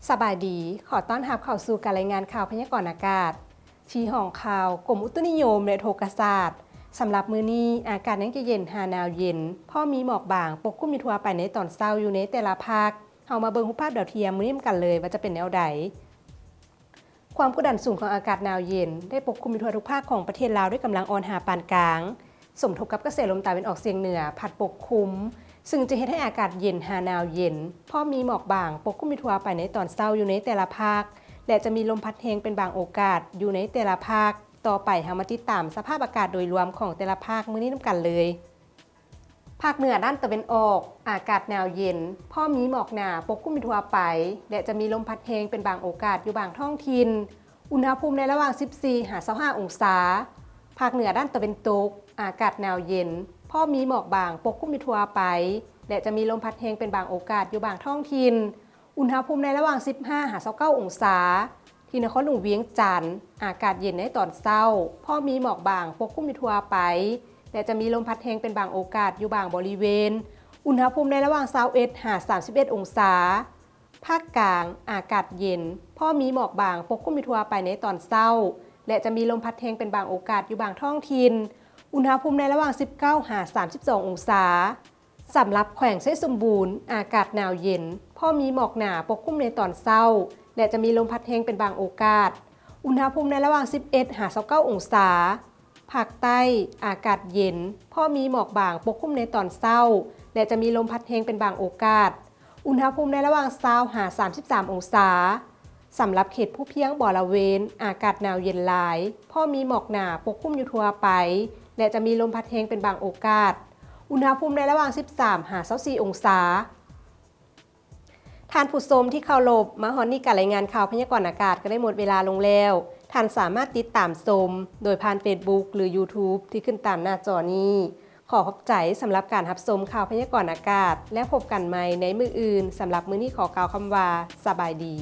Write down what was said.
สบายดีขอต้อนรับเข้าสู่การรายงานข่าวพยากรณ์อากาศที่ห้องข่าวกรมอุตุนิยมและโทรศาสตร์สำหรับมื้อนี้อากาศยังจะเย็นหาหนาวเย็นพ่อมีหมอกบางปกคลุมอยู่ทั่วไปในตอนเช้าอยู่ในแต่ละภาคเฮามาเบิ่งรูปภาพดาวเทียมมื้อนี้กันเลยว่าจะเป็นแนวใดความกดดันสูงของอากาศหนาวเย็นได้ปกคลุมอยู่ทั่วทุกภาคของประเทศลาวด้วยกำลังอ่อนหาปานกลางสมทบกับกระแสลมตะวันออกเฉียงเหนือพัดปกคลุมซึ่งจะเฮ็ดให้อากาศเย็นหาหนาวเย็นพอมีหมอกบางปกคลุมอยู่ทั่วไปในตอนเช้าอยู่ในแต่ละภาคและจะมีลมพัดแรงเป็นบางโอกาสอยู่ในแต่ละภาคต่อไปเฮามาติดตามสภาพอากาศโดยรวมของแต่ละภาคมื้อนี้นำกันเลยภาคเหนือด้านตะวันออกอากาศหนาวเย็นพอมีหมอกหนาปกคลุมอยู่ทั่วไปและจะมีลมพัดแรงเป็นบางโอกาสอยู่บางท้องถิ่นอุณหภูมิในระหว่าง 14-25 องศาภาคเหนือด้านตะวันตกอากาศหนาวเย็นพอมีหมอกบางปกคลุมอยู่ทั่วไปและจะมีลมพัดแรงเป็นบางโอกาสอยู่บางท้องถิ่นอุณหภูมิในระหว่าง 15-29 องศาที่นครหลวงเวียงจันทร์อากาศเย็นในตอนเช้าพอมีหมอกบางปกคลุมอยู่ทั่วไปและจะมีลมพัดแรงเป็นบางโอกาสอยู่บางบริเวณอุณหภูมิในระหว่าง 21-31 องศาภาคกลางอากาศเย็นพอมีหมอกบางปกคลุมอยู่ทั่วไปในตอนเช้าและจะมีลมพัดแรงเป็นบางโอกาสอยู่บางท้องถิ่นอุณหภูมิในระหว่าง 19-32 องศาสำหรับแขวงไชยสมบูรณ์อากาศหนาวเย็นพอมีหมอกหนาปกคลุมในตอนเช้าและจะมีลมพัดแรงเป็นบางโอกาสอุณหภูมิในระหว่าง 11-29 องศาภาคใต้อากาศเย็นพอมีหมอกบางปกคลุมในตอนเช้าและจะมีลมพัดแรงเป็นบางโอกาสอุณหภูมิในระหว่าง 20-33 องศาสำหรับเขตผู้เพียงบริเวณอากาศหนาวเย็นหลายพอมีหมอกหนาปกคลุมอยู่ทั่วไปและจะมีลมพัดแรงเป็นบางโอกาสอุณหภูมิในระหว่าง 13-24 องศาท่านผู้ชมที่เคารพมาฮอดนี้การรายงานข่าวพยากรณ์อากาศก็ได้หมดเวลาลงแล้วท่านสามารถติดตามชมโดยผ่าน Facebook หรือ YouTube ที่ขึ้นตามหน้าจอนี้ขอขอบใจสำหรับการรับชมข่าวพยากรณ์อากาศและพบกันใหม่ในมื้ออื่นสำหรับมื้อนี้ขอกล่าวคำว่าสบายดี